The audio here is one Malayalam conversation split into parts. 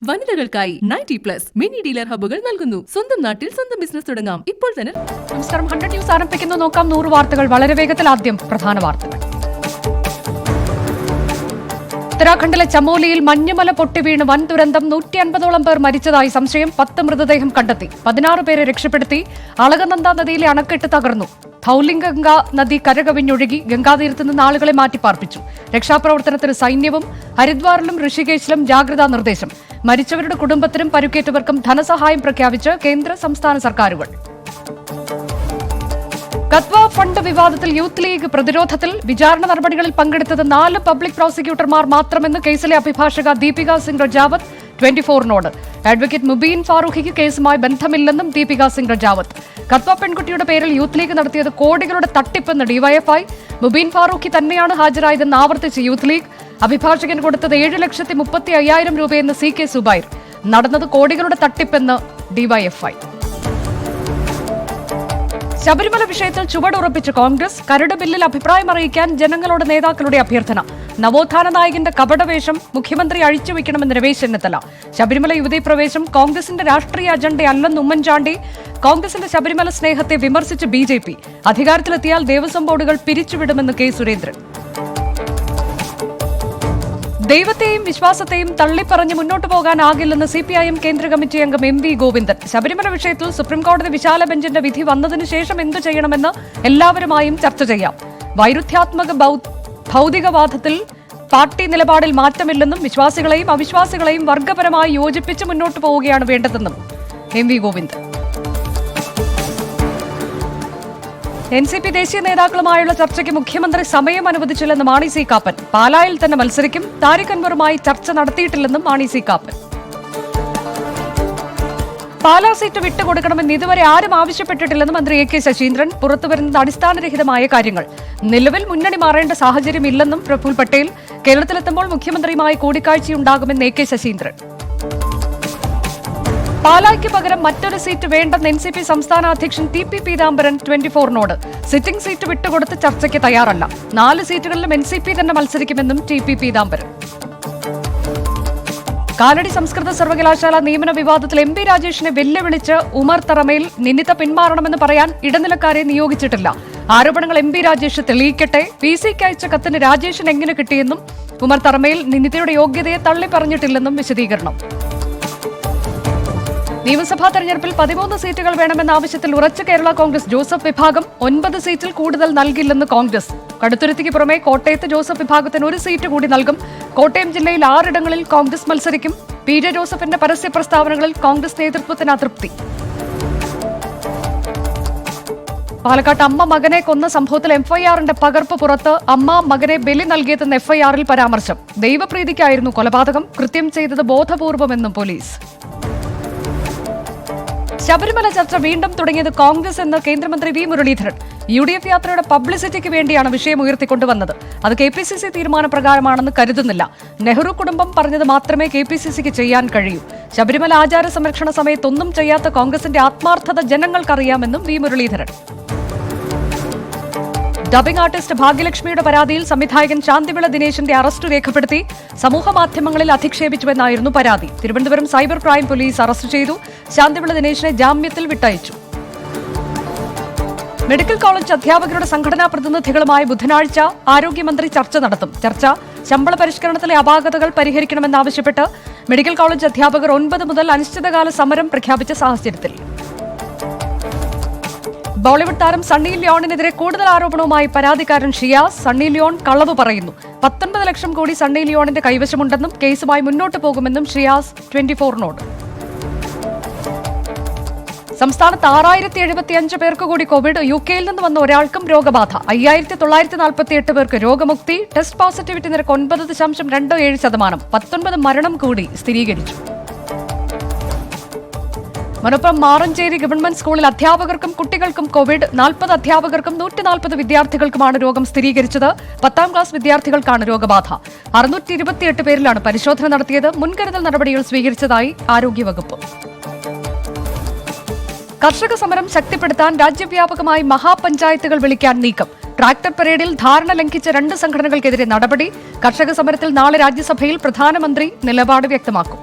വനിതകൾക്കായി 90+ മിനി ഡീലർ ഹബ്ബുകൾ നൽകുന്നു. സ്വന്തം നാട്ടിൽ സ്വന്തം ബിസിനസ് തുടങ്ങാം ഇപ്പോൾ തന്നെ. നമസ്കാരം. 100 ന്യൂസ് ആരംഭിക്കുന്നു. നോക്കാം 100 വാർത്തകൾ വളരെ വേഗത്തിൽ. ആദ്യം പ്രധാന വാർത്തകൾ. ഉത്തരാഖണ്ഡിലെ ചമോലിയിൽ മഞ്ഞുമല പൊട്ടിവീണ് വൻ ദുരന്തം. 150ഓളം പേർ മരിച്ചതായി സംശയം. 10 മൃതദേഹം കണ്ടെത്തി. 16 പേരെ രക്ഷപ്പെടുത്തി. അളകനന്ദ നദിയിലെ അണക്കെട്ട് തകർന്നു. ധൌലിംഗംഗ നദി കരകവിഞ്ഞൊഴുകി. ഗംഗാതീരത്ത് നിന്ന് ആളുകളെ മാറ്റിപ്പാർപ്പിച്ചു. രക്ഷാപ്രവർത്തനത്തിന് സൈന്യവും. ഹരിദ്വാറിലും ഋഷികേശിലും ജാഗ്രതാ നിർദ്ദേശം. മരിച്ചവരുടെ കുടുംബത്തിനും പരിക്കേറ്റവർക്കും ധനസഹായം പ്രഖ്യാപിച്ച് കേന്ദ്ര സംസ്ഥാന സർക്കാരുകൾ. കത്വ ഫണ്ട് വിവാദത്തിൽ യൂത്ത് ലീഗ് പ്രതിരോധത്തിൽ. വിചാരണ നടപടികളിൽ പങ്കെടുത്തത് 4 പബ്ലിക് പ്രോസിക്യൂട്ടർമാർ മാത്രമെന്ന് കേസിലെ അഭിഭാഷക ദീപിക സിംഗ് റജാവത്ത് 24നോട്. അഡ്വക്കേറ്റ് മുബീൻ ഫാറൂഖിക്ക് കേസുമായി ബന്ധമില്ലെന്നും ദീപിക സിംഗ് റജാവത്ത്. കത്വ പെൺകുട്ടിയുടെ പേരിൽ യൂത്ത് ലീഗ് നടത്തിയത് കോടികളുടെ തട്ടിപ്പെന്ന് ഡിവൈഎഫ്ഐ. മുബീൻ ഫാറൂഖി തന്നെയാണ് ഹാജരായതെന്ന് ആവർത്തിച്ച് യൂത്ത് ലീഗ്. അഭിഭാഷകൻ കൊടുത്തത് 7,35,000 രൂപയെന്ന് CK സുബൈർ. നടന്നത് കോടികളുടെ തട്ടിപ്പെന്ന് ഡിവൈഎഫ്ഐ. ശബരിമല വിഷയത്തിൽ ചുവടുറപ്പിച്ച് കോൺഗ്രസ്. കരട് ബില്ലിൽ അഭിപ്രായം അറിയിക്കാൻ ജനങ്ങളോട് നേതാക്കളുടെ അഭ്യർത്ഥന. നവോത്ഥാന നായകന്റെ കപടവേഷം മുഖ്യമന്ത്രി അഴിച്ചുവെക്കണമെന്ന് രമേശ് ചെന്നിത്തല. ശബരിമല യുവതീ പ്രവേശം കോൺഗ്രസിന്റെ രാഷ്ട്രീയ അജണ്ടയല്ലെന്ന് ഉമ്മൻചാണ്ടി. കോൺഗ്രസിന്റെ ശബരിമല സ്നേഹത്തെ വിമർശിച്ച് BJP. അധികാരത്തിലെത്തിയാൽ ദേവസ്വം ബോർഡുകൾ പിരിച്ചുവിടുമെന്ന് K സുരേന്ദ്രൻ. ദൈവത്തെയും വിശ്വാസത്തെയും തള്ളിപ്പറഞ്ഞ് മുന്നോട്ടു പോകാനാകില്ലെന്ന് CPIM കേന്ദ്ര കമ്മിറ്റി അംഗം MV ഗോവിന്ദൻ. ശബരിമല വിഷയത്തിൽ സുപ്രീംകോടതി വിശാല ബെഞ്ചിന്റെ വിധി വന്നതിനു ശേഷം എന്തു ചെയ്യണമെന്ന് എല്ലാവരുമായും ചർച്ച ചെയ്യാം. വൈരുദ്ധ്യാത്മക ഭൗതികവാദത്തിൽ പാർട്ടി നിലപാടിൽ മാറ്റമില്ലെന്നും വിശ്വാസികളെയും അവിശ്വാസികളെയും വർഗപരമായി യോജിപ്പിച്ച് മുന്നോട്ടു പോവുകയാണ് വേണ്ടതെന്നും MV ഗോവിന്ദൻ. NCP ദേശീയ നേതാക്കളുമായുള്ള ചർച്ചയ്ക്ക് മുഖ്യമന്ത്രി സമയം അനുവദിച്ചില്ലെന്ന് മാണി സി കാപ്പൻ. പാലായിൽ തന്നെ മത്സരിക്കും. താരിഖ് അൻവറുമായി ചർച്ച നടത്തിയിട്ടില്ലെന്നും മാണി സി കാപ്പൻ. പാലാ സീറ്റ് വിട്ടുകൊടുക്കണമെന്ന് ഇതുവരെ ആരും ആവശ്യപ്പെട്ടിട്ടില്ലെന്ന് മന്ത്രി AK ശശീന്ദ്രൻ. പുറത്തുവരുന്നത് അടിസ്ഥാനരഹിതമായ കാര്യങ്ങൾ. നിലവിൽ മുന്നണി മാറേണ്ട സാഹചര്യമില്ലെന്നും പ്രഫുൽ പട്ടേൽ. കേരളത്തിലെത്തുമ്പോൾ മുഖ്യമന്ത്രിയുമായി കൂടിക്കാഴ്ചയുണ്ടാകുമെന്ന് AK ശശീന്ദ്രൻ. പാലായ്ക്ക് പകരം മറ്റൊരു സീറ്റ് വേണ്ടെന്ന് NCP സംസ്ഥാന അധ്യക്ഷൻ TP പീതാംബരൻ 24നോട്. സിറ്റിംഗ് സീറ്റ് വിട്ടുകൊടുത്ത് ചർച്ചയ്ക്ക് തയ്യാറല്ല. 4 സീറ്റുകളിലും NCP തന്നെ മത്സരിക്കുമെന്നും TP പീതാംബരൻ. കാലടി സംസ്കൃത സർവകലാശാല നിയമന വിവാദത്തിൽ MP രാജേഷിനെ വെല്ലുവിളിച്ച് ഉമർ തറമേൽ. നിന്നിത പിന്മാറണമെന്ന് പറയാൻ ഇടനിലക്കാരെ നിയോഗിച്ചിട്ടില്ല. ആരോപണങ്ങൾ MP രാജേഷ് തെളിയിക്കട്ടെ. PC അയച്ച കത്തിന് രാജേഷിന് എങ്ങനെ കിട്ടിയെന്നും ഉമർ തറമേൽ നിന്നിതയുടെ യോഗ്യതയെ തള്ളിപ്പറഞ്ഞിട്ടില്ലെന്നും വിശദീകരണം. നിയമസഭാ തെരഞ്ഞെടുപ്പിൽ 13 സീറ്റുകൾ വേണമെന്ന ആവശ്യത്തിൽ ഉറച്ച കേരള കോൺഗ്രസ് ജോസഫ് വിഭാഗം. 9 സീറ്റിൽ കൂടുതൽ നൽകില്ലെന്ന് കോൺഗ്രസ്. കടുത്തുരുത്തിക്ക് പുറമെ കോട്ടയത്ത് ജോസഫ് വിഭാഗത്തിന് 1 സീറ്റ് കൂടി നൽകും. കോട്ടയം ജില്ലയിൽ 6 ഇടങ്ങളിൽ കോൺഗ്രസ് മത്സരിക്കും. PJ ജോസഫിന്റെ പരസ്യ പ്രസ്താവനകളിൽ കോൺഗ്രസ് നേതൃത്വത്തിന് അതൃപ്തി. പാലക്കാട്ട് അമ്മ മകനെ കൊന്ന സംഭവത്തിൽ FIRന്റെ പകർപ്പ് പുറത്ത്. അമ്മ മകനെ ബലി നൽകിയതെന്ന് FIRൽ പരാമർശം. ദൈവപ്രീതിക്കായിരുന്നു കൊലപാതകം. കൃത്യം ചെയ്തത് ബോധപൂർവമെന്നും പോലീസ്. ശബരിമല ചർച്ച വീണ്ടും തുടങ്ങിയത് കോൺഗ്രസ് എന്ന് കേന്ദ്രമന്ത്രി V മുരളീധരൻ. UDF യാത്രയുടെ പബ്ലിസിറ്റിക്ക് വേണ്ടിയാണ് വിഷയം ഉയർത്തിക്കൊണ്ടുവന്നത്. അത് KPCC തീരുമാനപ്രകാരമാണെന്ന് കരുതുന്നില്ല. നെഹ്റു കുടുംബം പറഞ്ഞത് മാത്രമേ KPCCക്ക് ചെയ്യാൻ കഴിയൂ. ശബരിമല ആചാര സംരക്ഷണ സമയത്തൊന്നും ചെയ്യാത്ത കോൺഗ്രസിന്റെ ആത്മാർത്ഥത ജനങ്ങൾക്കറിയാമെന്നും V മുരളീധരൻ. ഡബിംഗ് ആർട്ടിസ്റ്റ് ഭാഗ്യലക്ഷ്മിയുടെ പരാതിയിൽ സംവിധായകൻ ശാന്തിവിള ദിനേശിന്റെ അറസ്റ്റ് രേഖപ്പെടുത്തി. സമൂഹമാധ്യമങ്ങളിൽ അധിക്ഷേപിച്ചുവെന്നായിരുന്നു പരാതി. Thiruvananthapuram cyber crime police arrest ചെയ്തു. ശാന്തിവിള ദിനേശിനെ ജാമ്യത്തിൽ വിട്ടയച്ചു. മെഡിക്കൽ കോളേജ് അധ്യാപകരുടെ സംഘടനാ പ്രതിനിധികളുമായി ബുധനാഴ്ച ആരോഗ്യമന്ത്രി ചർച്ച നടത്തും. ചർച്ച ശമ്പള പരിഷ്കരണത്തിലെ അപാകതകൾ പരിഹരിക്കണമെന്നാവശ്യപ്പെട്ട് മെഡിക്കൽ കോളേജ് അധ്യാപകർ 9 മുതൽ അനിശ്ചിതകാല സമരം പ്രഖ്യാപിച്ച സാഹചര്യത്തിൽ. ബോളിവുഡ് താരം സണ്ണി ലിയോണിനെതിരെ കൂടുതൽ ആരോപണവുമായി പരാതിക്കാരൻ ഷിയാസ്. സണ്ണി ലിയോൺ കളവ് പറയുന്നു. 19 ലക്ഷം കോടി സണ്ണി ലിയോണിന്റെ കൈവശമുണ്ടെന്നും കേസുമായി മുന്നോട്ട് പോകുമെന്നും ഷിയാസ് 24നോട്. സംസ്ഥാനത്ത് 6075 പേർക്ക് കൂടി കോവിഡ്. UK-യിൽ നിന്ന് വന്ന ഒരാൾക്കും രോഗബാധ. 5948 പേർക്ക് രോഗമുക്തി. ടെസ്റ്റ് പോസിറ്റിവിറ്റി നിരക്ക് 9.27%. 19 മരണം കൂടി സ്ഥിരീകരിച്ചു. മലപ്പുറം മാറഞ്ചേരി ഗവൺമെന്റ് സ്കൂളിൽ അധ്യാപകർക്കും കുട്ടികൾക്കും കോവിഡ്. 40 അധ്യാപകർക്കും 140 വിദ്യാർത്ഥികൾക്കുമാണ് രോഗം സ്ഥിരീകരിച്ചത്. 10ാം ക്ലാസ് വിദ്യാർത്ഥികൾക്കാണ് രോഗബാധ. 628 പേരിലാണ് പരിശോധന നടത്തിയത്. മുൻകരുതൽ നടപടികൾ സ്വീകരിച്ചതായി ആരോഗ്യവകുപ്പ്. കർഷക സമരം ശക്തിപ്പെടുത്താൻ രാജ്യവ്യാപകമായി മഹാപഞ്ചായത്തുകൾ വിളിക്കാൻ നീക്കം. ട്രാക്ടർ പരേഡിൽ ധാരണ ലംഘിച്ച 2 സംഘടനകൾക്കെതിരെ നടപടി. കർഷക സമരത്തിൽ നാളെ രാജ്യസഭയിൽ പ്രധാനമന്ത്രി നിലപാട് വ്യക്തമാക്കും.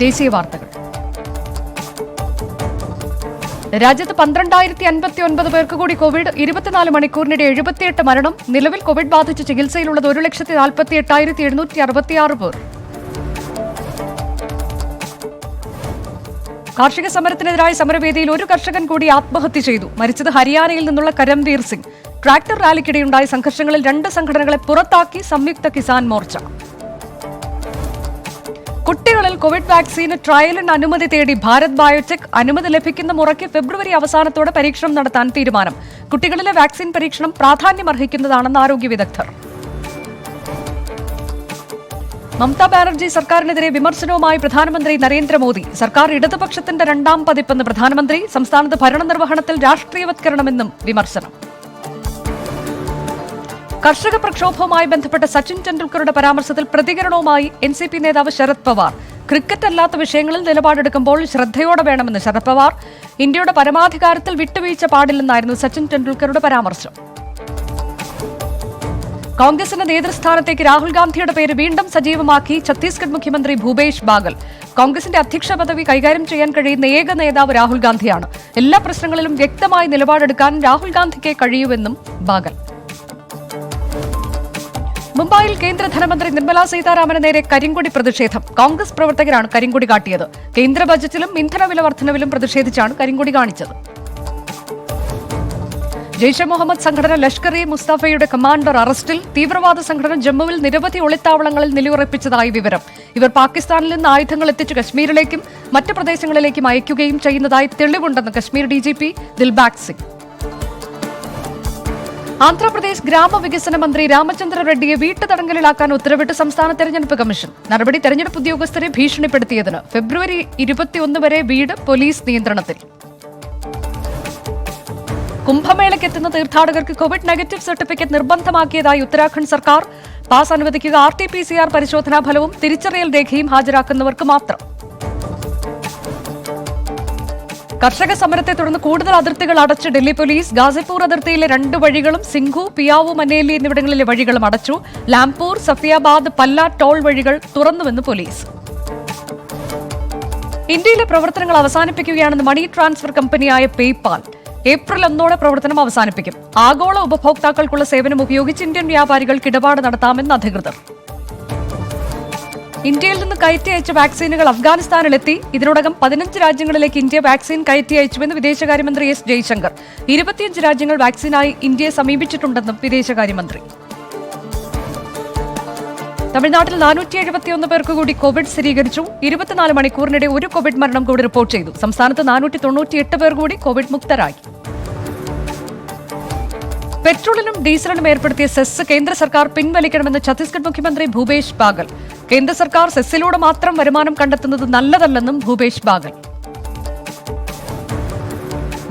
ദേശീയ വാർത്തകൾ. രാജ്യത്ത് 12,059 പേർക്ക് കൂടി കോവിഡ്. 24 മണിക്കൂറിനിടെ 78 മരണം. നിലവിൽ കോവിഡ് ബാധിച്ച് ചികിത്സയിലുള്ളത് 1,48,766 പേർ. കാർഷിക സമരത്തിനെതിരായ സമരവേദിയിൽ ഒരു കർഷകൻ കൂടി ആത്മഹത്യ ചെയ്തു. മരിച്ചത് ഹരിയാനയിൽ നിന്നുള്ള കരംവീർ സിംഗ്. ട്രാക്ടർ റാലിക്കിടെയുണ്ടായ സംഘർഷങ്ങളിൽ 2 സംഘടനകളെ പുറത്താക്കി സംയുക്ത കിസാൻ മോർച്ച. കുട്ടികളിൽ കോവിഡ് വാക്സിന് ട്രയലിന് അനുമതി തേടി ഭാരത് ബയോടെക്. അനുമതി ലഭിക്കുന്ന മുറയ്ക്ക് ഫെബ്രുവരി അവസാനത്തോടെ പരീക്ഷണം നടത്താൻ തീരുമാനം. കുട്ടികളിലെ വാക്സിൻ പരീക്ഷണം പ്രാധാന്യമർഹിക്കുന്നതാണെന്ന് ആരോഗ്യ വിദഗ്ധർ. മമതാ ബാനർജി സർക്കാരിനെതിരെ വിമർശനവുമായി പ്രധാനമന്ത്രി നരേന്ദ്രമോദി. സർക്കാർ ഇടതുപക്ഷത്തിന്റെ 2ാം പതിപ്പെന്ന് പ്രധാനമന്ത്രി. സംസ്ഥാനത്ത് ഭരണനിർവഹണത്തിൽ രാഷ്ട്രീയവത്കരണമെന്നും വിമർശനം. കർഷക പ്രക്ഷോഭവുമായി ബന്ധപ്പെട്ട സച്ചിൻ ടെണ്ടുൽക്കറുടെ പരാമർശത്തിൽ പ്രതികരണവുമായി NCP നേതാവ് ശരത് പവാർ. ക്രിക്കറ്റ് അല്ലാത്ത വിഷയങ്ങളിൽ നിലപാടെടുക്കുമ്പോൾ ശ്രദ്ധയോടെ വേണമെന്ന് ശരത് പവാർ. ഇന്ത്യയുടെ പരമാധികാരത്തിൽ വിട്ടുവീഴ്ച പാടില്ലെന്നായിരുന്നു സച്ചിൻ ടെണ്ടുൽക്കറുടെ പരാമർശം. കോൺഗ്രസിന്റെ നേതൃസ്ഥാനത്തേക്ക് രാഹുൽ ഗാന്ധിയുടെ പേര് വീണ്ടും സജീവമാക്കി ഛത്തീസ്ഗഡ് മുഖ്യമന്ത്രി ഭൂപേഷ് ബാഗൽ. കോൺഗ്രസിന്റെ അധ്യക്ഷ പദവി കൈകാര്യം ചെയ്യാൻ കഴിയുന്ന ഏക നേതാവ് രാഹുൽ ഗാന്ധിയാണ്. എല്ലാ പ്രശ്നങ്ങളിലും വ്യക്തമായി നിലപാടെടുക്കാൻ രാഹുൽ ഗാന്ധിക്ക് കഴിയൂവെന്നും ബാഗൽ. മുംബൈയിൽ കേന്ദ്ര ധനമന്ത്രി നിർമ്മലാ സീതാരാമന് നേരെ കരിങ്കൊടി പ്രതിഷേധം. കോൺഗ്രസ് പ്രവർത്തകരാണ് കരിങ്കൊടി കാട്ടിയത്. കേന്ദ്ര ബജറ്റിലും ഇന്ധനവില വർധനവിലും പ്രതിഷേധിച്ചാണ് കരിങ്കൊടി കാണിച്ചത്. ജെയ്ഷെ മുഹമ്മദ് സംഘടന ലഷ്കർ-ഇ മുസ്തഫയുടെ കമാൻഡർ അറസ്റ്റിൽ. തീവ്രവാദ സംഘടന ജമ്മുവിൽ നിരവധി ഒളിത്താവളങ്ങളിൽ നിലയുറപ്പിച്ചതായി വിവരം. ഇവർ പാകിസ്ഥാനിൽ നിന്ന് ആയുധങ്ങൾ എത്തിച്ച് കശ്മീരിലേക്കും മറ്റ് പ്രദേശങ്ങളിലേക്കും അയക്കുകയും ചെയ്യുന്നതായി തെളിവുണ്ടെന്ന് കശ്മീർ DGP ദിൽബാഗ് സിംഗ്. ആന്ധ്രാപ്രദേശ് ഗ്രാമവികസന മന്ത്രി രാമചന്ദ്ര റെഡ്ഡിയെ വീട്ടുതടങ്കലിലാക്കാൻ ഉത്തരവിട്ട് സംസ്ഥാന തെരഞ്ഞെടുപ്പ് കമ്മീഷൻ. നടപടി തെരഞ്ഞെടുപ്പ് ഉദ്യോഗസ്ഥരെ ഭീഷണിപ്പെടുത്തിയതിന്. ഫെബ്രുവരി 21 വരെ വീട് പോലീസ് നിയന്ത്രണത്തിൽ. കുംഭമേളയ്ക്കെത്തുന്ന തീർത്ഥാടകർക്ക് കോവിഡ് നെഗറ്റീവ് സർട്ടിഫിക്കറ്റ് നിർബന്ധമാക്കിയതായി ഉത്തരാഖണ്ഡ് സർക്കാർ. പാസ് അനുവദിക്കുക RT-PCR പരിശോധനാ ഫലവും തിരിച്ചറിയൽ രേഖയും ഹാജരാക്കുന്നവർക്ക് മാത്രം. കർഷക സമരത്തെ തുടർന്ന് കൂടുതൽ അതിർത്തികൾ അടച്ച് ഡൽഹി പോലീസ്. ഗാസിപൂർ അതിർത്തിയിലെ 2 വഴികളും സിംഘു, പിയാവു, മനേലി എന്നിവിടങ്ങളിലെ വഴികളും അടച്ചു. ലാംപൂർ, സഫിയാബാദ്, പല്ല ടോൾ വഴികൾ തുറന്നുവെന്ന് പോലീസ്. ഇന്ത്യയിലെ പ്രവർത്തനങ്ങൾ അവസാനിപ്പിക്കുകയാണെന്ന് മണി ട്രാൻസ്ഫർ കമ്പനിയായ പേപാൽ. ഏപ്രിൽ 1 പ്രവർത്തനം അവസാനിപ്പിക്കും. ആഗോള ഉപഭോക്താക്കൾക്കുള്ള സേവനം ഉപയോഗിച്ച് ഇന്ത്യൻ വ്യാപാരികൾക്ക് ഇടപാട് നടത്താമെന്ന് അധികൃതർ. ഇന്ത്യയിൽ നിന്ന് കയറ്റി അയച്ച വാക്സിനുകൾ അഫ്ഗാനിസ്ഥാനിലെത്തി. ഇതിനോടകം 15 രാജ്യങ്ങളിലേക്ക് ഇന്ത്യ വാക്സിൻ കയറ്റി അയച്ചുവെന്ന് വിദേശകാര്യമന്ത്രി S. ജയശങ്കർ. 25 രാജ്യങ്ങൾ വാക്സിനായി ഇന്ത്യയെ സമീപിച്ചിട്ടുണ്ടെന്നും വിദേശകാര്യമന്ത്രി. തമിഴ്നാട്ടിൽ 471 പേർക്ക് കൂടി കോവിഡ് സ്ഥിരീകരിച്ചു. 24 മണിക്കൂറിനിടെ ഒരു കോവിഡ് മരണം കൂടി റിപ്പോർട്ട് ചെയ്തു. സംസ്ഥാനത്ത് 498 പേർ കൂടി കോവിഡ് മുക്തരായി. പെട്രോളിനും ഡീസലിനും ഏർപ്പെടുത്തിയ സെസ് കേന്ദ്ര സർക്കാർ പിൻവലിക്കണമെന്ന് ഛത്തീസ്ഗഡ് മുഖ്യമന്ത്രി ഭൂപേഷ് ബാഗൽ. കേന്ദ്ര സർക്കാർ സെസ്സിലൂടെ മാത്രം വരുമാനം കണ്ടെത്തുന്നത് നല്ലതല്ലെന്നും ഭൂപേഷ് ബാഗൽ.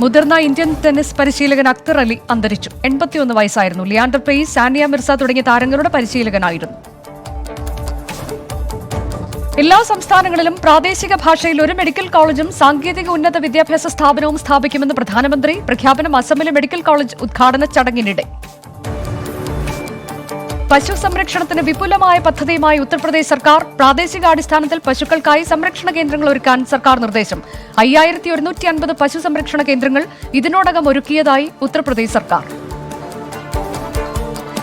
മുതിർന്ന ഇന്ത്യൻ ടെന്നീസ് പരിശീലകൻ അക്തർ അലി അന്തരിച്ചു. 81 വയസ്സായിരുന്നു. ലിയാൻഡർ പേസ്, സാനിയ മിർസ തുടങ്ങിയ താരങ്ങളുടെ പരിശീലകനായിരുന്നു. എല്ലാ സംസ്ഥാനങ്ങളിലും പ്രാദേശിക ഭാഷയിൽ ഒരു മെഡിക്കൽ കോളേജും സാങ്കേതിക ഉന്നത വിദ്യാഭ്യാസ സ്ഥാപനവും സ്ഥാപിക്കുമെന്ന് പ്രധാനമന്ത്രി. പ്രഖ്യാപനം അസമിലെ മെഡിക്കൽ കോളേജ് ഉദ്ഘാടന ചടങ്ങിനിടെ. പശു സംരക്ഷണത്തിന് വിപുലമായ പദ്ധതിയുമായി ഉത്തർപ്രദേശ് സർക്കാർ. പ്രാദേശികാടിസ്ഥാനത്തിൽ പശുക്കൾക്കായി സംരക്ഷണ കേന്ദ്രങ്ങൾ ഒരുക്കാൻ സർക്കാർ നിർദ്ദേശം. 5150 പശു സംരക്ഷണ കേന്ദ്രങ്ങൾ ഇതിനോടകം ഒരുക്കിയതായി ഉത്തർപ്രദേശ് സർക്കാർ.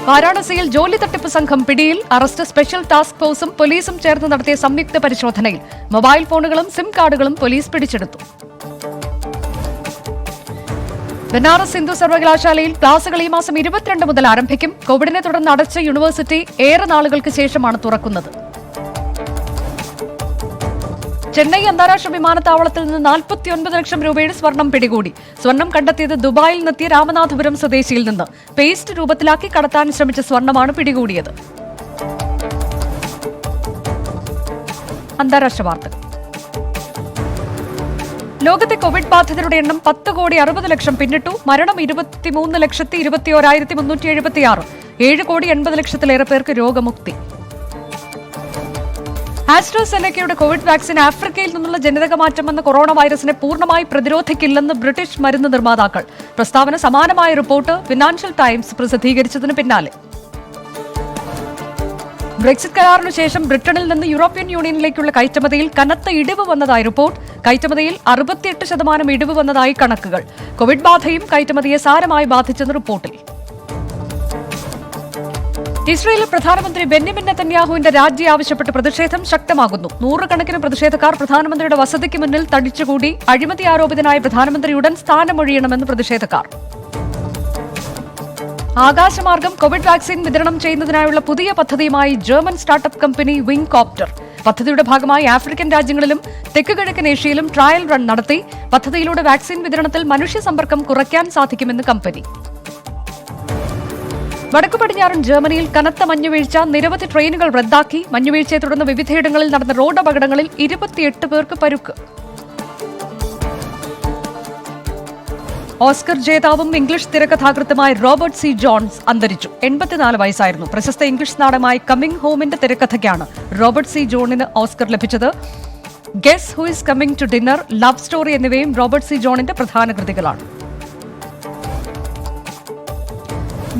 വാരാണസിയിൽ ജോലി തട്ടിപ്പ് സംഘം പിടിയിൽ. അറസ്റ്റ്. സ്പെഷ്യൽ ടാസ്ക് ഫോഴ്സും പോലീസും ചേർന്ന് നടത്തിയ സംയുക്ത പരിശോധനയിൽ മൊബൈൽ ഫോണുകളും സിം കാർഡുകളും പോലീസ് പിടിച്ചെടുത്തു. ബനാറസ് ഹിന്ദു സർവകലാശാലയിൽ ക്ലാസുകൾ ഈ മാസം 22 മുതൽ ആരംഭിക്കും. കോവിഡിനെ തുടർന്ന് അടച്ച യൂണിവേഴ്സിറ്റി ഏറെ നാളുകൾക്ക് ശേഷമാണ് തുറക്കുന്നത്. ചെന്നൈ അന്താരാഷ്ട്ര വിമാനത്താവളത്തിൽ നിന്ന് 49 ലക്ഷം രൂപയുടെ സ്വർണം പിടികൂടി. സ്വർണം കണ്ടെത്തിയത് ദുബായിൽ നിന്നെത്തിയ രാമനാഥപുരം സ്വദേശിയിൽ നിന്ന്. പേസ്റ്റ് രൂപത്തിലാക്കി കടത്താൻ ശ്രമിച്ച സ്വർണമാണ് പിടികൂടിയത്. അന്താരാഷ്ട്ര വാർത്തകൾ. ലോകത്തെ കോവിഡ് ബാധിതരുടെ എണ്ണം 10,60,00,000 പിന്നിട്ടു. മരണം 23,21,376. 7,80,00,000-ലേറെ പേർക്ക് രോഗമുക്തി. ആസ്ട്രാസെനക്കയുടെ കോവിഡ് വാക്സിൻ ആഫ്രിക്കയിൽ നിന്നുള്ള ജനിതക മാറ്റം വന്ന കൊറോണ വൈറസിനെ പൂർണ്ണമായി പ്രതിരോധിക്കില്ലെന്ന് ബ്രിട്ടീഷ് മരുന്ന് നിർമ്മാതാക്കൾ. പ്രസ്താവന സമാനമായ റിപ്പോർട്ട് ഫിനാൻഷ്യൽ ടൈംസ് പ്രസിദ്ധീകരിച്ചതിന് പിന്നാലെ. ബ്രെക്സിറ്റ് കരാറിനു ശേഷം ബ്രിട്ടനിൽ നിന്ന് യൂറോപ്യൻ യൂണിയനിലേക്കുള്ള കയറ്റുമതിയിൽ കനത്ത ഇടിവ് വന്നതായി റിപ്പോർട്ട്. കയറ്റുമതിയിൽ 68% ഇടിവ് വന്നതായി കണക്കുകൾ. കോവിഡ് ബാധയും കയറ്റുമതിയെ സാരമായി ബാധിച്ചെന്ന് റിപ്പോർട്ടിൽ. ഇസ്രയേൽ പ്രധാനമന്ത്രി ബെന്യാമിൻ നെതന്യാഹുവിന്റെ രാജി ആവശ്യപ്പെട്ട് പ്രതിഷേധം ശക്തമാകുന്നു. നൂറുകണക്കിന് പ്രതിഷേധക്കാർ പ്രധാനമന്ത്രിയുടെ വസതിക്ക് മുന്നിൽ തടിച്ചുകൂടി. അഴിമതി ആരോപിതനായ പ്രധാനമന്ത്രി ഉടൻ സ്ഥാനമൊഴിയണമെന്ന് പ്രതിഷേധക്കാർ. ആകാശമാർഗം കോവിഡ് വാക്സിൻ വിതരണം ചെയ്യുന്നതിനായുള്ള പുതിയ പദ്ധതിയുമായി German startup company wing copter. പദ്ധതിയുടെ ഭാഗമായി ആഫ്രിക്കൻ രാജ്യങ്ങളിലും തെക്ക് കിഴക്കൻ ഏഷ്യയിലും ട്രയൽ റൺ നടത്തി. പദ്ധതിയിലൂടെ വാക്സിൻ വിതരണത്തിൽ മനുഷ്യ സമ്പർക്കം കുറയ്ക്കാൻ സാധിക്കുമെന്ന് കമ്പനി. വടക്കു പടിഞ്ഞാറൻ ജർമ്മനിയിൽ കനത്ത മഞ്ഞുവീഴ്ച. നിരവധി ട്രെയിനുകൾ റദ്ദാക്കി. മഞ്ഞുവീഴ്ചയെ തുടർന്ന് വിവിധയിടങ്ങളിൽ നടന്ന റോഡ് അപകടങ്ങളിൽ 28 പേർക്ക് പരുക്ക്. ഓസ്കർ ജേതാവും ഇംഗ്ലീഷ് തിരക്കഥാകൃത്തുമായ റോബർട്ട് സി ജോൺസ് അന്തരിച്ചു. 84 വയസ്സായിരുന്നു. പ്രശസ്ത ഇംഗ്ലീഷ് നാടകമായ കമ്മിങ് ഹോമിന്റെ തിരക്കഥയ്ക്കാണ് റോബർട്ട് സി ജോണിന് ഓസ്കർ ലഭിച്ചത്. Guess who is coming to dinner, love story എന്നിവയും റോബർട്ട് സി ജോണിന്റെ പ്രധാന കൃതികളാണ്.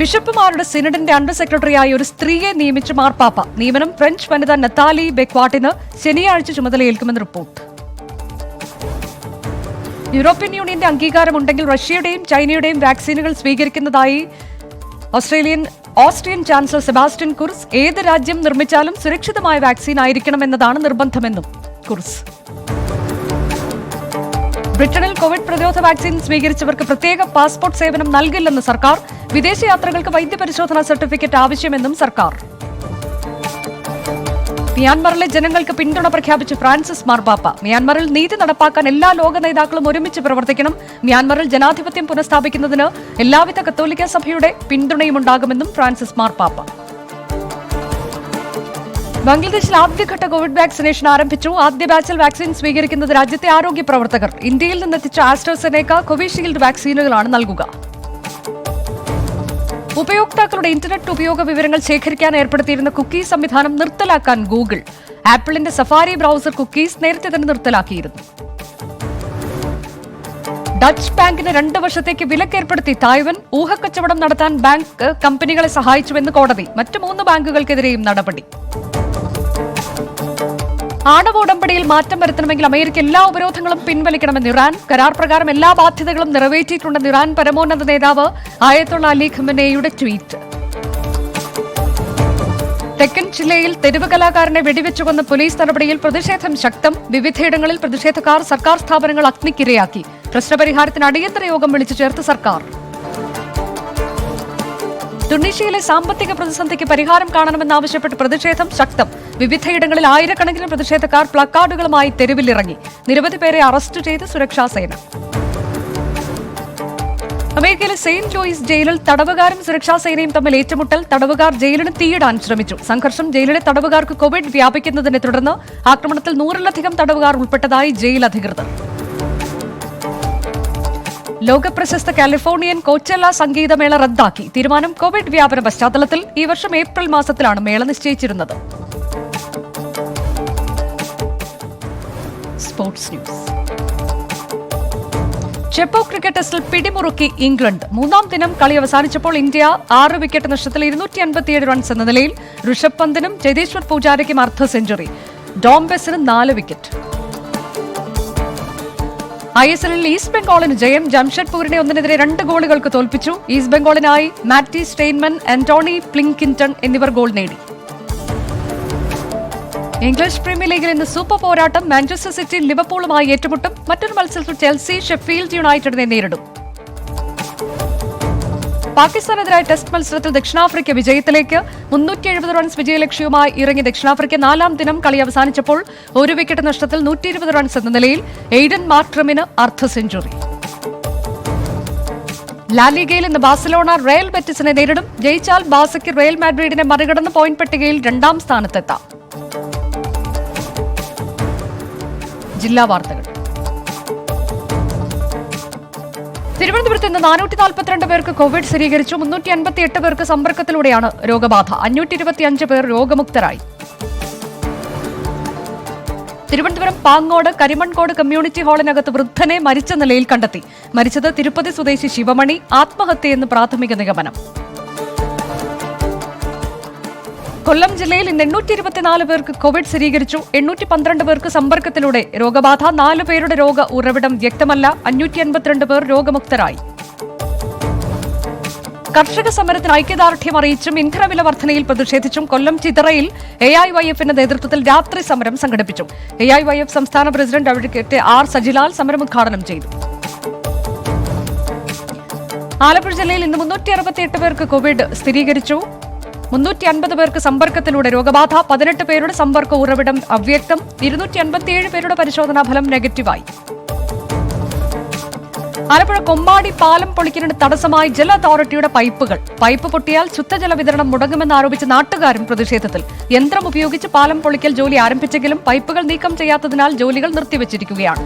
ബിഷപ്പുമാരുടെ സിനഡിന്റെ അണ്ടർ സെക്രട്ടറിയായി ഒരു സ്ത്രീയെ നിയമിച്ച് മാർപ്പാപ്പ. നിയമനം ഫ്രഞ്ച് വനിത നത്താലി ബെക്വാട്ടിന് ശനിയാഴ്ച ചുമതലയേൽക്കുമെന്ന് റിപ്പോർട്ട്. യൂറോപ്യൻ യൂണിയന്റെ അംഗീകാരമുണ്ടെങ്കിൽ റഷ്യയുടെയും ചൈനയുടെയും വാക്സിനുകൾ സ്വീകരിക്കുന്നതായി ഓസ്ട്രിയൻ ചാൻസലർ സെബാസ്റ്റ്യൻ കുർസ്. ഏത് രാജ്യം നിർമ്മിച്ചാലും സുരക്ഷിതമായ വാക്സിൻ ആയിരിക്കണമെന്നതാണ് നിർബന്ധമെന്നും കുർസ്. ബ്രിട്ടനിൽ കോവിഡ് പ്രതിരോധ വാക്സിൻ സ്വീകരിച്ചവർക്ക് പ്രത്യേക പാസ്പോർട്ട് സേവനം നൽകില്ലെന്ന് സർക്കാർ. വിദേശയാത്രകൾക്ക് വൈദ്യപരിശോധനാ സർട്ടിഫിക്കറ്റ് ആവശ്യമെന്നും സർക്കാർ. മ്യാൻമറിലെ ജനങ്ങൾക്ക് പിന്തുണ പ്രഖ്യാപിച്ച് ഫ്രാൻസിസ് മാർപ്പാപ്പ. മ്യാൻമറിൽ നീതി നടപ്പാക്കാൻ എല്ലാ ലോക നേതാക്കളും ഒരുമിച്ച് പ്രവർത്തിക്കണം. മ്യാൻമറിൽ ജനാധിപത്യം പുനഃസ്ഥാപിക്കുന്നതിന് എല്ലാവിധ കത്തോലിക്ക സഭയുടെ പിന്തുണയുമുണ്ടാകുമെന്നും ഫ്രാൻസിസ് മാർപ്പാപ്പ. ബംഗ്ലാദേശിൽ ആദ്യഘട്ട കോവിഡ് വാക്സിനേഷൻ ആരംഭിച്ചു. ആദ്യ ബാച്ചിൽ വാക്സിൻ സ്വീകരിക്കുന്നത് രാജ്യത്തെ ആരോഗ്യ പ്രവർത്തകർ. ഇന്ത്യയിൽ നിന്നെത്തിച്ച ആസ്ട്രാസെനേക്ക, കോവിഷീൽഡ് വാക്സിനുകളാണ് നൽകുക. ഉപയോക്താക്കളുടെ ഇന്റർനെറ്റ് ഉപയോഗ വിവരങ്ങൾ ശേഖരിക്കാൻ ഏർപ്പെടുത്തിയിരുന്ന കുക്കീസ് സംവിധാനം നിർത്തലാക്കാൻ ഗൂഗിൾ. ആപ്പിളിന്റെ സഫാരി ബ്രൗസർ കുക്കീസ് നേരത്തെ തന്നെ നിർത്തലാക്കിയിരുന്നു. ഡച്ച് ബാങ്കിന് 2 വർഷത്തേക്ക് വിലക്കേർപ്പെടുത്തി തായ്വാൻ. ഊഹക്കച്ചവടം നടത്താൻ ബാങ്ക് കമ്പനികളെ സഹായിച്ചുവെന്ന് കോടതി. മറ്റ് 3 ബാങ്കുകൾക്കെതിരെയും നടപടി. ആണവ ഉടമ്പടിയിൽ മാറ്റം വരുത്തണമെങ്കിൽ അമേരിക്ക എല്ലാ ഉപരോധങ്ങളും പിൻവലിക്കണമെന്ന് ഇറാൻ. കരാർ പ്രകാരം എല്ലാ ബാധ്യതകളും നിറവേറ്റിയിട്ടുണ്ടെന്ന് ഇറാൻ പരമോന്നത നേതാവ് ആയത്തുള്ള അലി ഖമനേയുടെ ട്വീറ്റ്. തെക്കൻ ജില്ലയിൽ തെരുവ് കലാകാരനെ വെടിവെച്ചുകൊന്ന പോലീസ് നടപടിയിൽ പ്രതിഷേധം ശക്തം. വിവിധയിടങ്ങളിൽ പ്രതിഷേധക്കാർ സർക്കാർ സ്ഥാപനങ്ങൾ അഗ്നിക്കിരയാക്കി. പ്രശ്നപരിഹാരത്തിന് അടിയന്തര യോഗം വിളിച്ചു ചേർത്ത് സർക്കാർ. തുണീഷ്യയിലെ സാമ്പത്തിക പ്രതിസന്ധിക്ക് പരിഹാരം കാണണമെന്നാവശ്യപ്പെട്ട് പ്രതിഷേധം ശക്തം. വിവിധയിടങ്ങളിൽ ആയിരക്കണക്കിന് പ്രതിഷേധക്കാർ പ്ലക്കാർഡുകളുമായി തെരുവിലിറങ്ങി. നിരവധി പേരെ അറസ്റ്റ് ചെയ്ത് സുരക്ഷാസേന. അമേരിക്കയിലെ സെയിന്റ് ലൂയിസ് ജയിലിൽ തടവുകാരും സുരക്ഷാസേനയും തമ്മിൽ ഏറ്റുമുട്ടൽ. തടവുകാർ ജയിലിന് തീയിടാൻ ശ്രമിച്ചു. സംഘർഷം ജയിലിലെ തടവുകാർക്ക് കോവിഡ് വ്യാപിക്കുന്നതിനെ തുടർന്ന് ആക്രമണത്തിൽ 100-ലധികം തടവുകാർ ഉൾപ്പെട്ടതായി ജയിൽ അധികൃതർ. ലോകപ്രശസ്ത കാലിഫോർണിയൻ കോച്ചെല്ല സംഗീതമേള റദ്ദാക്കി. തീരുമാനം കോവിഡ് വ്യാപന പശ്ചാത്തലത്തിൽ. ഈ വർഷം ഏപ്രിൽ മാസത്തിലാണ് മേള നിശ്ചയിച്ചിരുന്നത്. Sports news. ചെപ്പോ ക്രിക്കറ്റ് ടെസ്റ്റിൽ പിടിമുറുക്കി ഇംഗ്ലണ്ട്. 3-ാം ദിനം കളി അവസാനിച്ചപ്പോൾ ഇന്ത്യ 6 വിക്കറ്റ് നഷ്ടത്തിൽ 257 റൺസ് എന്ന നിലയിൽ. ഋഷഭ് പന്തിനും ചേതേശ്വർ പൂജാരയ്ക്കും അർദ്ധ സെഞ്ചുറി. ഡോംബെസിന് 4 വിക്കറ്റ്. ISLൽ ഈസ്റ്റ് ബംഗാളിന് ജയം. ജംഷഡ്പൂരിനെ 1-നെതിരെ 2 ഗോളുകൾക്ക് തോൽപ്പിച്ചു. ഈസ്റ്റ് ബംഗാളിനായി മാറ്റി സ്റ്റെയിൻമൻ, ആന്റോണി പ്ലിങ്കിൻടൺ എന്നിവർ ഗോൾ നേടി. ഇംഗ്ലീഷ് പ്രീമിയർ ലീഗിൽ ഇന്ന് സൂപ്പർ പോരാട്ടം. മാഞ്ചസ്റ്റർ സിറ്റി ലിവർപൂളുമായി ഏറ്റുമുട്ടും. മറ്റൊരു മത്സരത്തിൽ ചെൽസി ഷെഫീൽഡ് യുണൈറ്റഡിനെ നേരിടും. പാകിസ്ഥാനെതിരായ ടെസ്റ്റ് മത്സരത്തിൽ ദക്ഷിണാഫ്രിക്ക വിജയത്തിലേക്ക്. 370 റൺസ് വിജയലക്ഷ്യവുമായി ഇറങ്ങിയ ദക്ഷിണാഫ്രിക്ക 4-ാം ദിനം കളി അവസാനിച്ചപ്പോൾ 1 വിക്കറ്റ് നഷ്ടത്തിൽ 120 റൺസ് എന്ന നിലയിൽ. എയ്ഡൻ മാർട്രമിന് അർദ്ധ സെഞ്ചുറി. ലാലിഗയിൽ ഇന്ന് ബാഴ്സലോണ റയൽ ബെറ്റിസിനെ നേരിടും. ജയിച്ചാൽ ബാസയ്ക്ക് റയൽ മാഡ്രിഡിനെ മറികടന്ന് പോയിന്റ് പട്ടികയിൽ 2-ാം സ്ഥാനത്തെത്താം. ജില്ലാ വാർത്തകൾ. തിരുവനന്തപുരത്ത് ഇന്ന് 442 പേർക്ക് കോവിഡ് സ്ഥിരീകരിച്ചു. 358 പേർക്ക് സമ്പർക്കത്തിലൂടെയാണ് രോഗബാധ. 525 പേർ രോഗമുക്തരായി. തിരുവനന്തപുരം പാങ്ങോട് കരിമൺകോട് കമ്മ്യൂണിറ്റി ഹാളിനകത്ത് വൃദ്ധനെ മരിച്ച നിലയിൽ കണ്ടെത്തി. മരിച്ചത് തിരുപ്പതി സ്വദേശി ശിവമണി. ആത്മഹത്യയെന്ന് പ്രാഥമിക നിഗമനം. കൊല്ലം ജില്ലയിൽ ഇന്ന് 824 പേർക്ക് കോവിഡ് സ്ഥിരീകരിച്ചു. 812 പേർക്ക് സമ്പർക്കത്തിലൂടെ രോഗബാധ. 4 പേരുടെ രോഗ ഉറവിടം വ്യക്തമല്ല. 552 പേർ രോഗമുക്തരായി. കർഷക സമരത്തിന് ഐക്യദാർഢ്യം അറിയിച്ചും ഇന്ധനവില വർധനയിൽ പ്രതിഷേധിച്ചും കൊല്ലം ചിതറയിൽ AIYFന്റെ നേതൃത്വത്തിൽ രാത്രി സമരം സംഘടിപ്പിച്ചു. AIYF സംസ്ഥാന പ്രസിഡന്റ് അഡ്വക്കേറ്റ് R സജിലാൽ സമരം ഉദ്ഘാടനം ചെയ്തു. ആലപ്പുഴ ജില്ലയിൽ ഇന്ന് 368 പേർക്ക് കോവിഡ് സ്ഥിരീകരിച്ചു. 350 പേർക്ക് സമ്പർക്കത്തിലൂടെ രോഗബാധ. 18 പേരുടെ സമ്പർക്ക ഉറവിടം അവ്യക്തം. 257 പേരുടെ പരിശോധനാ ഫലം നെഗറ്റീവായി. ആലപ്പുഴ കൊമ്മാടി പാലം പൊളിക്കുന്നതിന് തടസ്സമായി ജല അതോറിറ്റിയുടെ പൈപ്പ് പൊട്ടിയാൽ ശുദ്ധജല വിതരണം മുടങ്ങുമെന്നാരോപിച്ച് നാട്ടുകാരും പ്രതിഷേധത്തിൽ. യന്ത്രം ഉപയോഗിച്ച് പാലം പൊളിക്കൽ ജോലി ആരംഭിച്ചെങ്കിലും പൈപ്പുകൾ നീക്കം ചെയ്യാത്തതിനാൽ ജോലികൾ നിർത്തിവച്ചിരിക്കുകയാണ്.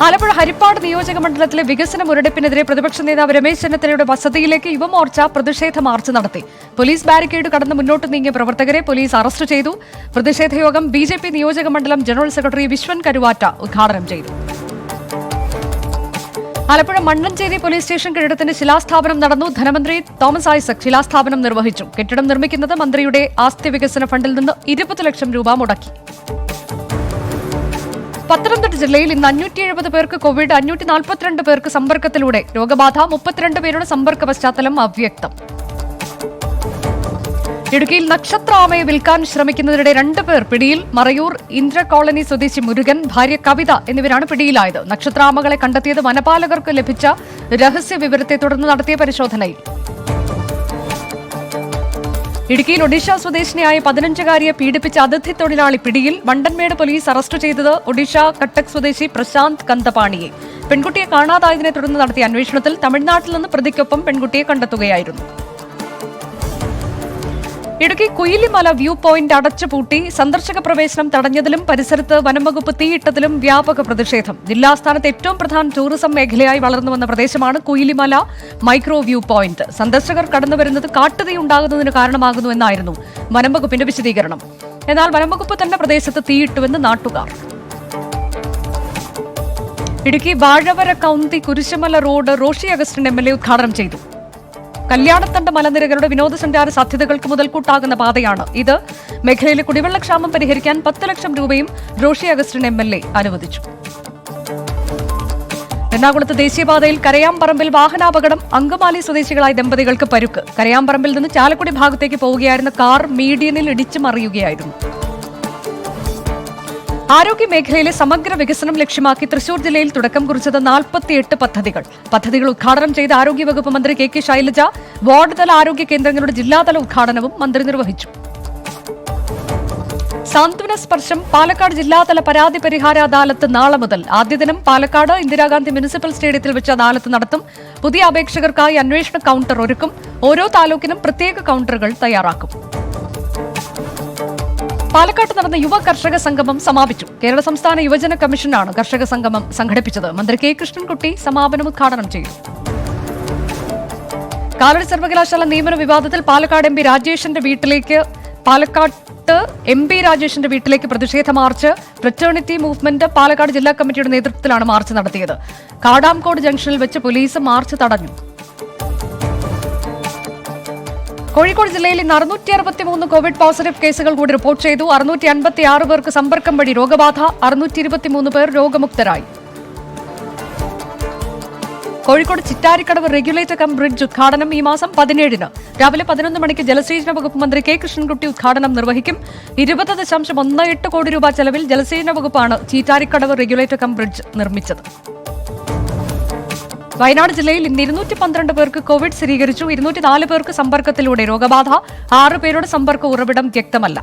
ആലപ്പുഴ ഹരിപ്പാട് നിയോജക മണ്ഡലത്തിലെ വികസന മുരടിപ്പിനെതിരെ പ്രതിപക്ഷ നേതാവ് രമേശ് ചെന്നിത്തലയുടെ വസതിയിലേക്ക് യുവമോർച്ച പ്രതിഷേധ മാർച്ച് നടത്തി. പോലീസ് ബാരിക്കേഡ് കടന്ന് മുന്നോട്ട് നീങ്ങിയ പ്രവർത്തകരെ പോലീസ് അറസ്റ്റ് ചെയ്തു. പ്രതിഷേധയോഗം BJP നിയോജക മണ്ഡലം ജനറൽ സെക്രട്ടറി വിശ്വൻ കരുവാറ്റ ഉദ്ഘാടനം ചെയ്തു. ആലപ്പുഴ മണ്ണഞ്ചേരി പോലീസ് സ്റ്റേഷൻ കെട്ടിടത്തിന്റെ ശിലാസ്ഥാപനം നടന്നു. ധനമന്ത്രി തോമസ് ഐസക് ശിലാസ്ഥാപനം നിർവഹിച്ചു. കെട്ടിടം നിർമ്മിക്കുന്നത് മന്ത്രിയുടെ ആസ്തി വികസന ഫണ്ടിൽ നിന്ന് 20 ലക്ഷം രൂപ മുടക്കി. പത്തനംതിട്ട ജില്ലയിൽ ഇന്ന് 570 പേർക്ക് കോവിഡ്. 542 പേർക്ക് സമ്പർക്കത്തിലൂടെ രോഗബാധ. 32 പേരുടെ സമ്പർക്ക പശ്ചാത്തലം അവ്യക്തം. ഇടുക്കിയിൽ നക്ഷത്രാമയെ വിൽക്കാൻ ശ്രമിക്കുന്നതിനിടെ 2 പേർ പിടിയിൽ. മറയൂർ ഇന്ദ്ര കോളനി സ്വദേശി മുരുകൻ, ഭാര്യ കവിത എന്നിവരാണ് പിടിയിലായത്. നക്ഷത്രാമകളെ കണ്ടെത്തിയത് വനപാലകർക്ക് ലഭിച്ച രഹസ്യ വിവരത്തെ തുടർന്ന് നടത്തിയ പരിശോധനയിൽ. ഇടുക്കിയിൽ ഒഡീഷ സ്വദേശിനിയായ 15-കാരിയെ പീഡിപ്പിച്ച അതിഥി തൊഴിലാളി പിടിയിൽ. വണ്ടൻമേട് പോലീസ് അറസ്റ്റ് ചെയ്തത് ഒഡീഷ കട്ടക് സ്വദേശി പ്രശാന്ത് കന്തപാണിയെ. പെൺകുട്ടിയെ കാണാതായതിനെ തുടർന്ന് നടത്തിയ അന്വേഷണത്തിൽ തമിഴ്നാട്ടിൽ നിന്ന് പ്രതിക്കൊപ്പം പെൺകുട്ടിയെ കണ്ടെത്തുകയായിരുന്നു. ഇടുക്കി കുയിലിമല വ്യൂ പോയിന്റ് അടച്ചുപൂട്ടി. സന്ദർശക പ്രവേശനം തടഞ്ഞതിലും പരിസരത്ത് വനംവകുപ്പ് തീയിട്ടതിലും വ്യാപക പ്രതിഷേധം. ജില്ലാസ്ഥാനത്ത് ഏറ്റവും പ്രധാന ടൂറിസം മേഖലയായി വളർന്നുവന്ന പ്രദേശമാണ് കുയിലിമല മൈക്രോ വ്യൂ പോയിന്റ്. സന്ദർശകർ കടന്നുവരുന്നത് കാട്ടുതീയുണ്ടാകുന്നതിന് കാരണമാകുന്നുവെന്നായിരുന്നു വനംവകുപ്പിന്റെ വിശദീകരണം. എന്നാൽ വനംവകുപ്പ് തന്നെ പ്രദേശത്ത് തീയിട്ടുവെന്ന് നാട്ടുകാർ. ഇടുക്കി വാഴവര കൗന്തി കുരിശുമല റോഡ് റോഷി അഗസ്റ്റിൻ MLA ഉദ്ഘാടനം ചെയ്തു. കല്യാണത്തണ്ട് മലനിരകളുടെ വിനോദസഞ്ചാര സാധ്യതകൾക്ക് മുതൽക്കൂട്ടാകുന്ന പാതയാണ് ഇത്. മേഖലയിലെ കുടിവെള്ളക്ഷാമം പരിഹരിക്കാൻ 10 ലക്ഷം രൂപയും റോഷി അഗസ്റ്റിൻ MLA അനുവദിച്ചു. എറണാകുളത്ത് ദേശീയപാതയിൽ കരയാമ്പറമ്പിൽ വാഹനാപകടം. അങ്കമാലി സ്വദേശികളായ ദമ്പതികൾക്ക് പരുക്ക്. കരയാമ്പറമ്പിൽ നിന്ന് ചാലക്കുടി ഭാഗത്തേക്ക് പോവുകയായിരുന്ന കാർ മീഡിയനിൽ ഇടിച്ചു മറിയുകയായിരുന്നു. ആരോഗ്യ മേഖലയിലെ സമഗ്ര വികസനം ലക്ഷ്യമാക്കി തൃശൂർ ജില്ലയിൽ തുടക്കം കുറിച്ചത് 48 പദ്ധതികൾ ഉദ്ഘാടനം ചെയ്ത ആരോഗ്യവകുപ്പ് മന്ത്രി KK ശൈലജ. വാർഡ് തല ആരോഗ്യ കേന്ദ്രങ്ങളുടെ ജില്ലാതല ഉദ്ഘാടനവും മന്ത്രി നിർവഹിച്ചു. സാന്ത്വന സ്പർശം പാലക്കാട് ജില്ലാതല പരാതി പരിഹാര അദാലത്ത് നാളെ മുതൽ. ആദ്യ ദിനം പാലക്കാട് ഇന്ദിരാഗാന്ധി മുനിസിപ്പൽ സ്റ്റേഡിയത്തിൽ വെച്ച് അദാലത്ത് നടത്തും. പുതിയ അപേക്ഷകർക്കായി അന്വേഷണ കൌണ്ടർ ഒരുക്കും. ഓരോ താലൂക്കിനും പ്രത്യേക കൌണ്ടറുകൾ തയ്യാറാക്കും. പാലക്കാട്ട് നടന്ന യുവ കർഷക സംഗമം സമാപിച്ചു. കേരള സംസ്ഥാന യുവജന കമ്മീഷനാണ് കർഷക സംഗമം സംഘടിപ്പിച്ചത്. മന്ത്രി K കൃഷ്ണൻകുട്ടി സമാപനം ഉദ്ഘാടനം ചെയ്തു. കാലടി സർവകലാശാല നിയമന വിവാദത്തിൽ പാലക്കാട് MP രാജേഷിന്റെ വീട്ടിലേക്ക് പ്രതിഷേധ മാർച്ച്. ഫ്രറ്റേണിറ്റി മൂവ്മെന്റ് പാലക്കാട് ജില്ലാ കമ്മിറ്റിയുടെ നേതൃത്വത്തിലാണ് മാർച്ച് നടത്തിയത്. കാടാംകോട് ജംഗ്ഷനിൽ വെച്ച് പോലീസ് മാർച്ച് തടഞ്ഞു. കോഴിക്കോട് ജില്ലയിൽ ഇന്ന് 663 കോവിഡ് പോസിറ്റീവ് കേസുകൾ കൂടി റിപ്പോർട്ട് ചെയ്തു. 656 പേർക്ക് സമ്പർക്കം വഴി രോഗബാധ. 623 പേർ രോഗമുക്തരായി. Kozhikode Chittarikkadavu regulator cum bridge ഉദ്ഘാടനം ഈ മാസം 17-ന് രാവിലെ 11 മണിക്ക് ജലസേചന വകുപ്പ് മന്ത്രി K കൃഷ്ണൻകുട്ടി ഉദ്ഘാടനം നിർവഹിക്കും. 20.18 കോടി രൂപ ചെലവിൽ ജലസേചന വകുപ്പാണ് ചിറ്റാരിക്കടവ് റെഗുലേറ്റർ കം ബ്രിഡ്ജ് നിർമ്മിച്ചത്. വയനാട് ജില്ലയിൽ ഇന്ന് 212 പേർക്ക് കോവിഡ് സ്ഥിരീകരിച്ചു. 204 പേർക്ക് സമ്പർക്കത്തിലൂടെ രോഗബാധ. 6 പേരുടെ സമ്പർക്ക ഉറവിടം വ്യക്തമല്ല.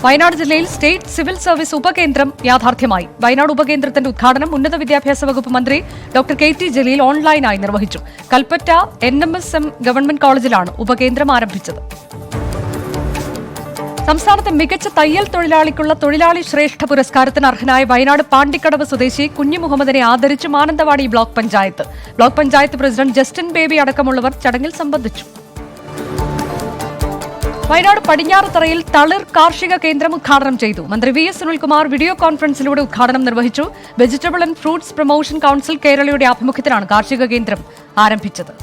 വയനാട് ജില്ലയിൽ സ്റ്റേറ്റ് സിവിൽ സർവീസ് ഉപകേന്ദ്രം യാഥാർത്ഥ്യമായി. വയനാട് ഉപകേന്ദ്രത്തിന്റെ ഉദ്ഘാടനം ഉന്നത വിദ്യാഭ്യാസ വകുപ്പ് മന്ത്രി ഡോക്ടർ KT ജലീൽ ഓൺലൈനായി നിർവഹിച്ചു. കൽപ്പറ്റ NMSM ഗവൺമെന്റ് കോളേജിലാണ് ഉപകേന്ദ്രം ആരംഭിച്ചത്. സംസ്ഥാനത്തെ മികച്ച തയ്യൽ തൊഴിലാളിക്കുള്ള തൊഴിലാളി ശ്രേഷ്ഠ പുരസ്കാരത്തിന് അർഹനായ വയനാട് പാണ്ടിക്കടവ് സ്വദേശി കുഞ്ഞു മുഹമ്മദിനെ ആദരിച്ചു Mananthavady block panchayat president Justin baby അടക്കമുള്ളവർ ചടങ്ങിൽ സംബന്ധിച്ചു. വയനാട് പടിഞ്ഞാറത്തറയിൽ തളിർ കാർഷിക കേന്ദ്രം ഉദ്ഘാടനം ചെയ്തു. മന്ത്രി VS സുനിൽകുമാർ വീഡിയോ കോൺഫറൻസിലൂടെ ഉദ്ഘാടനം നിർവഹിച്ചു. Vegetable and fruits promotion council കേരളയുടെ ആഭിമുഖ്യത്തിലാണ് കാർഷിക കേന്ദ്രം ആരംഭിച്ചത്.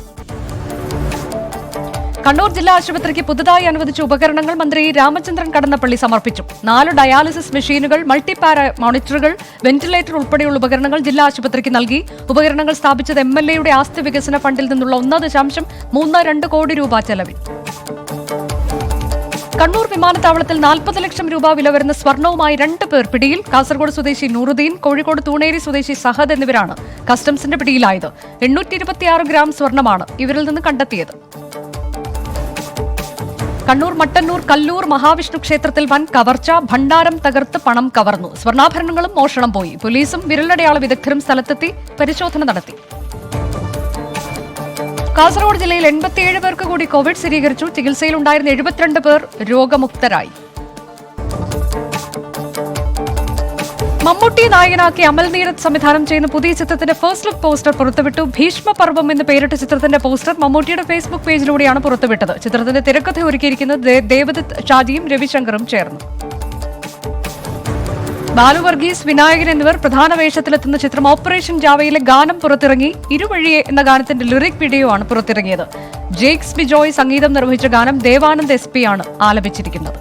കണ്ണൂർ ജില്ലാ ആശുപത്രിക്ക് പുതുതായി അനുവദിച്ച ഉപകരണങ്ങൾ മന്ത്രി രാമചന്ദ്രൻ കടന്നപ്പള്ളി സമർപ്പിച്ചു. 4 ഡയാലിസിസ് മെഷീനുകൾ, മൾട്ടിപാര മോണിറ്ററുകൾ, വെന്റിലേറ്റർ ഉൾപ്പെടെയുള്ള ഉപകരണങ്ങൾ ജില്ലാ ആശുപത്രിക്ക് നൽകി. ഉപകരണങ്ങൾ സ്ഥാപിച്ചത് MLAയുടെ ആസ്തി വികസന ഫണ്ടിൽ നിന്നുള്ള 1.32 കോടി രൂപ ചെലവിൽ. കണ്ണൂർ വിമാനത്താവളത്തിൽ 40 ലക്ഷം രൂപ വില വരുന്ന സ്വർണവുമായി 2 പേർ പിടിയിൽ. കാസർഗോഡ് സ്വദേശി നൂറുദ്ദീൻ, കോഴിക്കോട് തൂണേരി സ്വദേശി സഹദ് എന്നിവരാണ് കസ്റ്റംസിന്റെ പിടിയിലായത്. 826 ഗ്രാം സ്വർണമാണ് ഇവരിൽ നിന്ന് കണ്ടെത്തിയത്. കണ്ണൂർ മട്ടന്നൂർ കല്ലൂർ മഹാവിഷ്ണു ക്ഷേത്രത്തിൽ വൻ കവർച്ച. ഭണ്ഡാരം തകർത്ത് പണം കവർന്നു. സ്വർണ്ണാഭരണങ്ങളും മോഷണം പോയി. പോലീസും വിരലടയാള വിദഗ്ധരും സ്ഥലത്തെത്തി പരിശോധന നടത്തി. കാസർഗോഡ് ജില്ലയിൽ 87 പേർക്ക് കൂടി കോവിഡ് സ്ഥിരീകരിച്ചു. ചികിത്സയിലുണ്ടായിരുന്ന 72 പേർ രോഗമുക്തരായി. മമ്മൂട്ടി നായകനാക്കി അമൽ നീരദ് സംവിധാനം ചെയ്യുന്ന പുതിയ ചിത്രത്തിന്റെ ഫസ്റ്റ് ലുക്ക് പോസ്റ്റർ പുറത്തുവിട്ടു. ഭീഷ്മപർവം എന്ന് പേരിട്ട ചിത്രത്തിന്റെ പോസ്റ്റർ മമ്മൂട്ടിയുടെ ഫേസ്ബുക്ക് പേജിലൂടെയാണ് പുറത്തുവിട്ടത്. ചിത്രത്തിന്റെ തിരക്കഥ ഒരുക്കിയിരിക്കുന്നത് ദേവദത്ത് ഷാജിയും രവിശങ്കറും ചേർന്നു. ബാലു വർഗീസ്, വിനായകൻ എന്നിവർ പ്രധാന വേഷത്തിലെത്തുന്ന ചിത്രം ഓപ്പറേഷൻ ജാവയിലെ ഗാനം പുറത്തിറങ്ങി. ഇരുവഴിയെ എന്ന ഗാനത്തിന്റെ ലിറിക് വീഡിയോ ആണ് പുറത്തിറങ്ങിയത്. ജേക്സ് ബിജോയ് സംഗീതം നിർവഹിച്ച ഗാനം ദേവാനന്ദ് SP ആണ് ആലപിച്ചിരിക്കുന്നത്.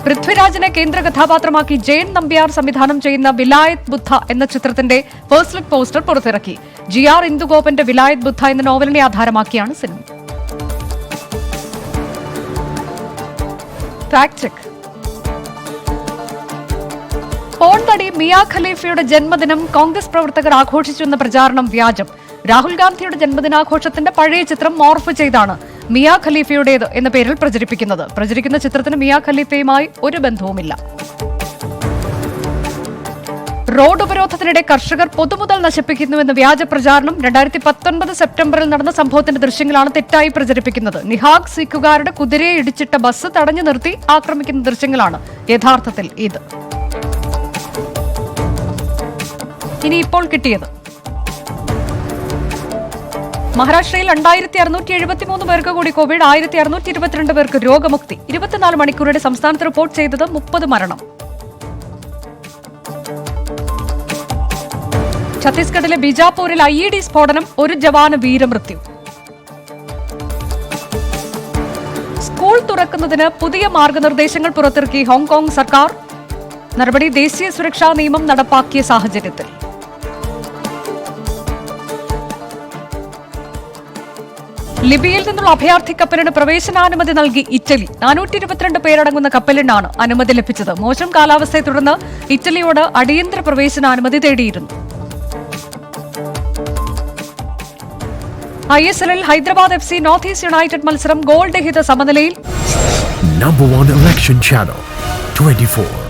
പൃഥ്വിരാജിനെ കേന്ദ്ര കഥാപാത്രമാക്കി ജയൻ നമ്പ്യാർ സംവിധാനം ചെയ്യുന്ന വിലായത് ബുദ്ധ എന്ന ചിത്രത്തിന്റെ ഫസ്റ്റ് ലുക്ക് പോസ്റ്റർ പുറത്തിറക്കി. GR ഇന്ദുഗോപന്റെ വിലായത് ബുദ്ധ എന്ന നോവലിനെ ആധാരമാക്കിയാണ് സിനിമ. Fact check. പോൺ നടി മിയ ഖലീഫയുടെ ജന്മദിനം കോൺഗ്രസ് പ്രവർത്തകർ ആഘോഷിച്ചെന്ന പ്രചാരണം വ്യാജം. രാഹുൽ ഗാന്ധിയുടെ ജന്മദിനാഘോഷത്തിന്റെ പഴയ ചിത്രം മോർഫ് ചെയ്താണ് മിയ ഖലീഫയുടേത് എന്ന പേരിൽ പ്രചരിപ്പിക്കുന്നത്. പ്രചരിക്കുന്ന ചിത്രത്തിന് മിയ ഖലീഫയുമായി ഒരു ബന്ധവുമില്ല. റോഡ് ഉപരോധത്തിനിടെ കർഷകർ പൊതുമുതൽ നശിപ്പിക്കുന്നുവെന്ന വ്യാജ പ്രചാരണം 2019 സെപ്റ്റംബറിൽ നടന്ന സംഭവത്തിന്റെ ദൃശ്യങ്ങളാണ് തെറ്റായി പ്രചരിപ്പിക്കുന്നത്. നിഹാഗ് സിഖുകാരുടെ കുതിരയെ ഇടിച്ചിട്ട ബസ് തടഞ്ഞു നിർത്തി ആക്രമിക്കുന്ന ദൃശ്യങ്ങളാണ് യഥാർത്ഥത്തിൽ ഇത്. ഇനി ഇപ്പോൾ കിട്ടിയത്. മഹാരാഷ്ട്രയിൽ 2673 പേർക്ക് കൂടി കോവിഡ്. 1622 പേർക്ക് രോഗമുക്തി. 24 മണിക്കൂറിടെ സംസ്ഥാനത്ത് റിപ്പോർട്ട് ചെയ്തത് 30 മരണം. ഛത്തീസ്ഗഡിലെ ബിജാപൂരിൽ IED സ്ഫോടനം, ഒരു ജവാന് വീരമൃത്യു. സ്കൂൾ തുറക്കുന്നതിന് പുതിയ മാർഗനിർദ്ദേശങ്ങൾ പുറത്തിറക്കി ഹോങ്കോങ് സർക്കാർ. നടപടി ദേശീയ സുരക്ഷാ നിയമം നടപ്പാക്കിയ സാഹചര്യത്തിൽ. ലിബിയയിൽ നിന്നുള്ള അഭയാർത്ഥി കപ്പലിന് പ്രവേശനാനുമതി നൽകി ഇറ്റലി. 422 പേരടങ്ങുന്ന കപ്പലിനാണ് അനുമതി ലഭിച്ചത്. മോശം കാലാവസ്ഥയെ തുടർന്ന് ഇറ്റലിയോട് അടിയന്തര പ്രവേശനാനുമതി തേടിയിരുന്നു. ISLൽ Hyderabad FC North East United മത്സരം ഗോൾ രഹിത സമനിലയിൽ. Number 1 election channel 24.